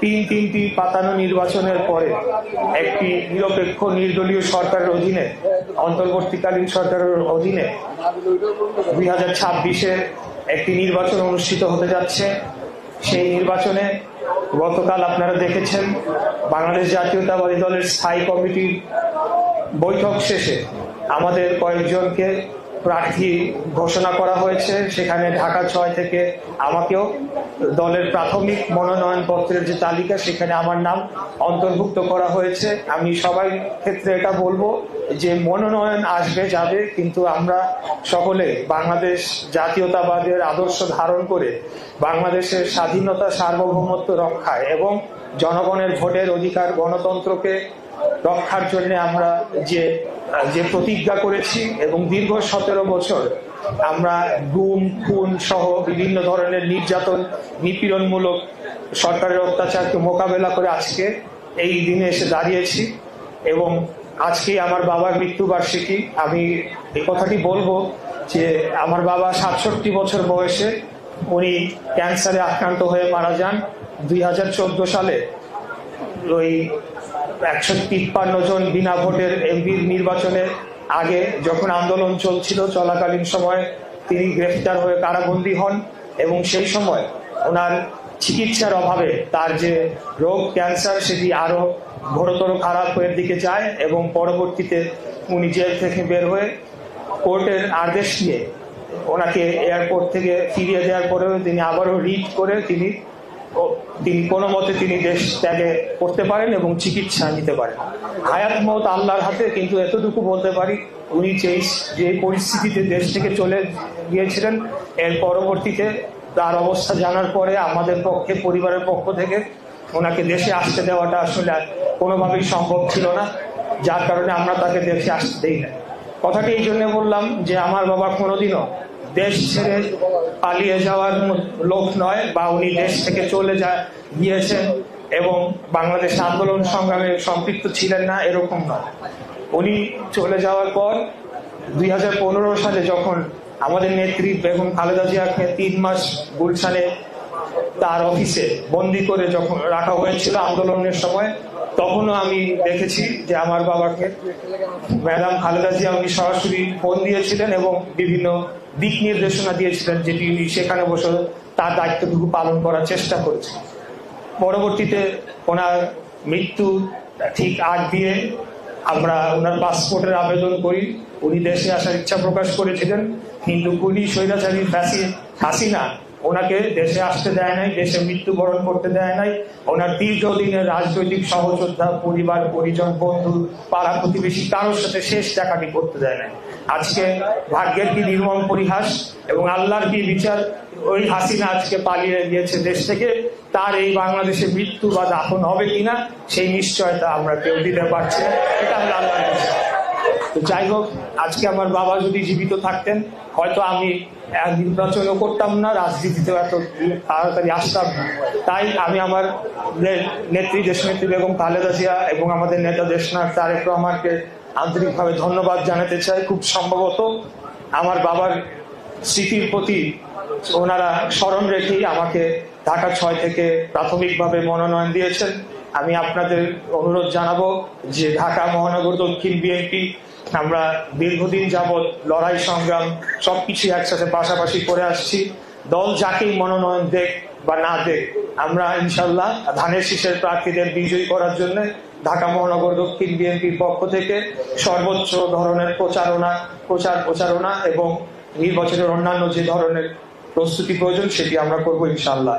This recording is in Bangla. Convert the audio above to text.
তিনটি পাতানো নির্বাচনের পরে একটি নিরপেক্ষ নির্দলীয় সরকারের অধীনে, অন্তর্বর্তীকালীন সরকারের অধীনে 2026-এ একটি নির্বাচন অনুষ্ঠিত হতে যাচ্ছে। সেই নির্বাচনে গতকাল আপনারা দেখেছেন বাংলাদেশ জাতীয়তাবাদী দলের স্থায়ী কমিটির বৈঠক শেষে আমাদের কয়েকজনকে প্রার্থী ঘোষণা করা হয়েছে। সেখানে ঢাকা 6 থেকে আমাকেও দলের প্রাথমিক মনোনয়ন পত্রের যে তালিকা, সেখানে আমার নাম অন্তর্ভুক্ত করা হয়েছে। আমি সবাই ক্ষেত্রে এটা বলবো যে মনোনয়ন আসবে যাবে, কিন্তু আমরা সকলে বাংলাদেশ জাতীয়তাবাদের আদর্শ ধারণ করে বাংলাদেশের স্বাধীনতা, সার্বভৌমত্ব রক্ষায় এবং জনগণের ভোটের অধিকার, গণতন্ত্রকে রক্ষার জন্য আমরা যে প্রতিজ্ঞা করেছি এবং দীর্ঘ 17 বছর আমরা গুম, খুন সহ বিভিন্ন ধরনের নির্যাতন, নিপীড়নমূলক সরকারের অত্যাচারকে মোকাবেলা করে আজকে এই দিনে এসে দাঁড়িয়েছি। এবং আজকে আমার বাবার মৃত্যুবার্ষিকী। আমি এই কথাটি বলবো যে আমার বাবা 67 বছর বয়সে উনি ক্যান্সারে আক্রান্ত হয়ে মারা যান 2014 সালে। ওই 153 জন বিনা ভোটের এমপি নির্বাচনের আগে যখন আন্দোলন চলছিল, চলাকালীন সময় তিনি গ্রেফতার হয়ে কারাবন্দী হন এবং সেই সময় ওনার চিকিৎসার অভাবে তার যে রোগ ক্যান্সার সেটি আরো ঘোরতর খারাপের দিকে যায় এবং পরবর্তীতে উনি জেল থেকে বের হয়ে কোর্টের আদেশ নিয়ে ওনাকে এয়ারপোর্ট থেকে ফিরিয়ে দেওয়ার পরেও তিনি আবারও রিট করে তিনি কোনো মতে তিনি দেশ ত্যাগে করতে পারেন এবং চিকিৎসা নিতে পারেন। হায়াত মত আল্লাহর হাতে, কিন্তু এতটুকু বলতে পারি উনি যে পরিস্থিতিতে দেশ থেকে চলে গিয়েছিলেন, এর পরবর্তীতে তার অবস্থা জানার পরে আমাদের পক্ষে, পরিবারের পক্ষ থেকে ওনাকে দেশে আসতে দেওয়াটা আসলে কোনোভাবেই সম্ভব ছিল না, যার কারণে আমরা তাকে দেশে আসতে দেই না। কথাটি এই জন্য বললাম যে আমার বাবা কোনোদিনও দেশ ছেড়ে পালিয়ে যাওয়ার লোক নয়, বা উনি দেশ থেকে চলে গিয়েছেন এবং বাংলাদেশ আন্দোলন সংগ্রামে সম্পৃক্ত ছিলেন না, এরকম নয়। উনি চলে যাওয়ার পর 2015 সালে যখন আমাদের নেত্রী বেগম খালেদা জিয়াকে 3 মাস গুলশানে তার অফিসে বন্দি করে যখন রাখা হয়েছিল আন্দোলনের সময়, তখনও আমি দেখেছি যে আমার বাবাকে ম্যাডাম খালেদা জিয়া উনি সরাসরি ফোন দিয়েছিলেন এবং বিভিন্ন দিক নির্দেশনা দিয়েছিলেন, যেটি উনি সেখানে বসে তার দায়িত্বটুকু পালন করার চেষ্টা করেছেন। পরবর্তীতে ওনার মৃত্যু ঠিক আগ দিয়ে আমরা ওনার পাসপোর্টের আবেদন করি। উনি দেশে আসার ইচ্ছা প্রকাশ করেছিলেন, কিন্তু খুনি স্বৈরাচারী ফ্যাসিস্ট হাসিনা ওনাকে দেশে আসতে দেয় নাই, দেশে মৃত্যুবরণ করতে দেয় নাই। ওনার দীর্ঘদিনের রাজনৈতিক সহযোদ্ধা, পরিবার পরিজন, বন্ধু, পাড়া প্রতিবেশী কারোর সাথে শেষ দেখাটি করতে দেয় নাই। আজকে ভাগ্যের কি নির্মম পরিহাস এবং আল্লাহর কি বিচার, ওই হাসিনা আজকে পালিয়ে গিয়েছে দেশ থেকে। তার এই বাংলাদেশে মৃত্যু বা দাফন হবে কিনা সেই নিশ্চয়তা আমরা কেউ দিতে পারছি না, এটা আমরা আল্লাহর বিচার। তো যাই হোক, আজকে আমার বাবা যদি জীবিত থাকতেন হয়তো আমি নির্বাচনও করতাম না, রাজনীতিতেও এত তাড়াতাড়ি আসতাম না। তাই আমি আমার নেত্রী, দেশনেত্রী বেগম খালেদা জিয়া এবং আমাদের নেতা দেশনায়ক তারেক রহমানকে আন্তরিকভাবে ধন্যবাদ জানাতে চাই। খুব সম্ভবত আমার বাবার স্মৃতির প্রতি ওনারা স্মরণ রেখেই আমাকে ঢাকা 6 থেকে প্রাথমিকভাবে মনোনয়ন দিয়েছেন। আমি আপনাদের অনুরোধ জানাবো যে ঢাকা মহানগর দক্ষিণ বিএনপি আমরা দীর্ঘদিন যাবৎ লড়াই সংগ্রাম সবকিছু একসাথে পাশাপাশি করে আসছি। দল যাকেই মনোনয়ন দেখ বা না দেখ, আমরা ইনশাল্লাহ ধানের শীষের প্রার্থীদের বিজয়ী করার জন্য ঢাকা মহানগর দক্ষিণ বিএনপির পক্ষ থেকে সর্বোচ্চ ধরনের প্রচারণা এবং নির্বাচনের অন্যান্য যে ধরনের প্রস্তুতি প্রয়োজন সেটি আমরা করবো ইনশাল্লাহ।